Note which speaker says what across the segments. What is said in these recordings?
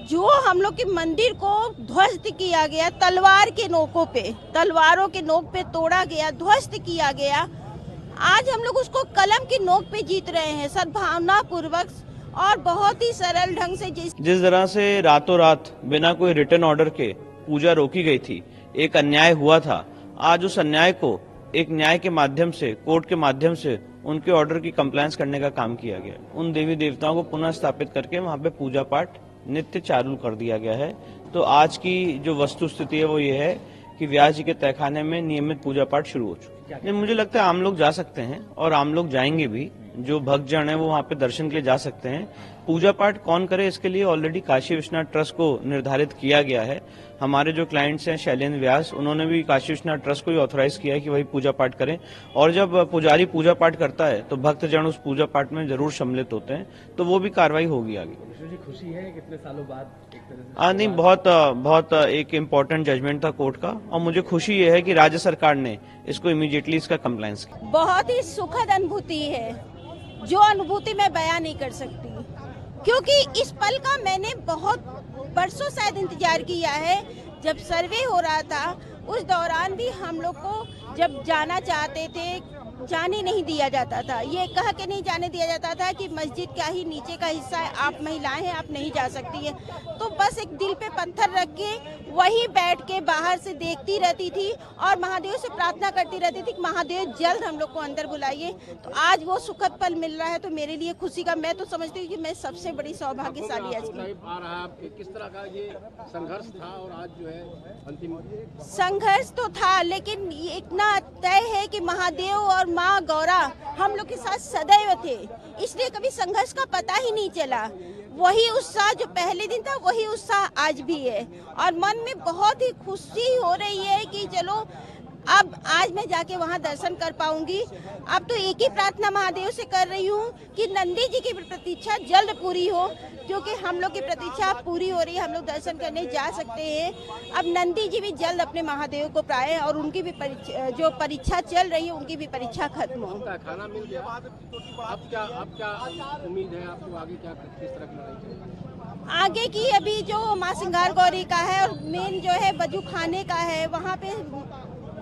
Speaker 1: जो हम लोग के मंदिर को ध्वस्त किया गया, तलवार के नोकों पे, तलवारों के नोक पे तोड़ा गया, ध्वस्त किया गया, आज हम लोग उसको कलम की नोक पे जीत रहे हैं, सद्भावना पूर्वक और बहुत ही सरल ढंग से।
Speaker 2: जिस तरह से रातों रात बिना कोई रिटर्न ऑर्डर के पूजा रोकी गई थी, एक अन्याय हुआ था, आज उस अन्याय को एक न्याय के माध्यम से, कोर्ट के माध्यम से उनके ऑर्डर की कंप्लायंस करने का काम किया गया। उन देवी देवताओं को पुनः स्थापित करके वहां पे पूजा पाठ नित्य चालू कर दिया गया है। तो आज की जो वस्तु स्थिति है वो ये है कि व्यास जी के तहखाने में नियमित पूजा पाठ शुरू हो चुकी है। मुझे लगता है आम लोग जा सकते हैं और आम लोग जाएंगे भी, जो भक्तजन है वो वहाँ पे दर्शन के लिए जा सकते हैं। पूजा पाठ कौन करे इसके लिए ऑलरेडी काशी विश्वनाथ ट्रस्ट को निर्धारित किया गया है। हमारे जो क्लाइंट्स हैं शैलेंद्र व्यास, उन्होंने भी काशी विश्वनाथ ट्रस्ट को ही ऑथराइज किया है कि वही पूजा पाठ करें। और जब पुजारी पूजा पाठ करता है तो भक्तजन उस पूजा पाठ में जरूर सम्मिलित होते हैं, तो वो भी कार्रवाई होगी आगे।
Speaker 3: खुशी है कितने सालों बाद एक तरह से?
Speaker 2: नहीं, बहुत एक इम्पोर्टेंट जजमेंट था कोर्ट का, और मुझे खुशी ये है कि राज्य सरकार ने इसको इमीडिएटली इसका कंप्लायंस किया।
Speaker 1: बहुत ही सुखद अनुभूति है, जो अनुभूति मैं बयां नहीं कर सकती, क्योंकि इस पल का मैंने बहुत बरसों शायद इंतजार किया है। जब सर्वे हो रहा था उस दौरान भी हम लोग को जब जाना चाहते थे, जाने नहीं दिया जाता था, ये कह के नहीं जाने दिया जाता था कि मस्जिद का ही नीचे का हिस्सा है, आप महिलाएं हैं, आप नहीं जा सकती है। तो बस एक दिल पे पत्थर रख के वहीं बैठ के बाहर से देखती रहती थी और महादेव से प्रार्थना करती रहती थी कि महादेव जल्द हम लोग को अंदर बुलाइए। तो आज वो सुखद पल मिल रहा है, तो मेरे लिए खुशी का, मैं तो समझती हूँ कि मैं सबसे बड़ी सौभाग्यशाली आज की।
Speaker 3: किस तरह का ये संघर्ष था और आज जो है अंतिम
Speaker 1: संघर्ष तो था, लेकिन इतना तय है कि महादेव और माँ गौरा हम लोग के साथ सदैव थे, इसलिए कभी संघर्ष का पता ही नहीं चला। वही उत्साह जो पहले दिन था वही उत्साह आज भी है, और मन में बहुत ही खुशी हो रही है कि चलो अब आज मैं जाके वहाँ दर्शन कर पाऊंगी। अब तो एक ही प्रार्थना महादेव से कर रही हूँ कि नंदी जी की प्रतीक्षा जल्द पूरी हो, क्योंकि हम लोग की प्रतीक्षा पूरी हो रही है, हम लोग दर्शन करने जा सकते हैं। अब नंदी जी भी जल्द अपने महादेव को पाए और उनकी भी जो परीक्षा चल रही है उनकी भी परीक्षा खत्म हो।
Speaker 3: खाना मिल गया, अब क्या उम्मीद है आपको आगे, क्या किस तरह की लड़ाई चलेगी?
Speaker 1: आगे की अभी जो माँ सिंगार गौरी का है और मेन जो है बजू खाने का है, वहाँ पे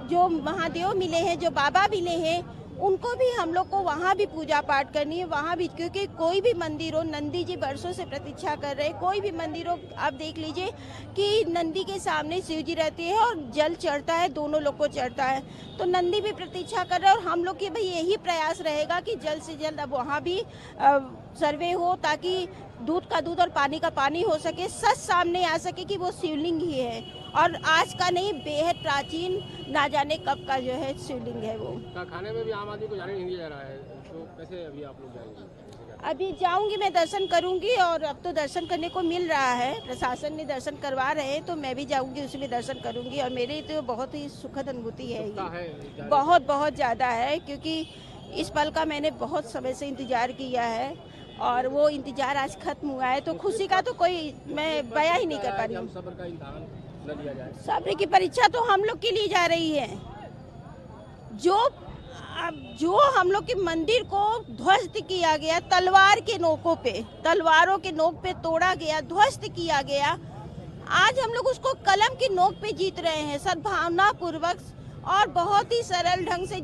Speaker 1: जो महादेव मिले हैं, जो बाबा मिले हैं, उनको भी हम लोग को वहाँ भी पूजा पाठ करनी है, वहाँ भी, क्योंकि कोई भी मंदिर हो, नंदी जी बरसों से प्रतीक्षा कर रहे हैं, कोई भी मंदिर हो, आप देख लीजिए कि नंदी के सामने शिव जी रहते हैं और जल चढ़ता है, दोनों लोग को चढ़ता है, तो नंदी भी प्रतीक्षा कर रहे हैं। और हम लोग की भाई यही प्रयास रहेगा कि जल्द से जल्द अब वहाँ भी सर्वे हो, ताकि दूध का दूध और पानी का पानी हो सके, सच सामने आ सके कि वो शिवलिंग ही है, और आज का नहीं, बेहद प्राचीन, ना जाने कब का जो है शिवलिंग है वो।
Speaker 3: खाने में भी आम आदमी को जाने नहीं दिया जा रहा है, तो कैसे अभी आप लोग जाएंगे?
Speaker 1: अभी जाऊंगी, मैं दर्शन करूंगी, और अब तो दर्शन करने को मिल रहा है, प्रशासन ने दर्शन करवा रहे हैं, तो मैं भी जाऊंगी, उसमें दर्शन करूंगी। और मेरी तो बहुत ही सुखद अनुभूति है ये, बहुत बहुत ज़्यादा है, क्योंकि इस पल का मैंने बहुत समय से इंतजार किया है और वो इंतजार आज खत्म हुआ है। तो खुशी का तो कोई मैं बयां ही नहीं कर पा रही हूँ। सब्र की परीक्षा तो हम लोग के लिए जा रही है, जो हम लोग के मंदिर को ध्वस्त किया गया, तलवार के नोकों पे, तलवारों के नोक पे तोड़ा गया, ध्वस्त किया गया, आज हम लोग उसको कलम की नोक पे जीत रहे हैं, सद्भावना पूर्वक और बहुत ही सरल ढंग से।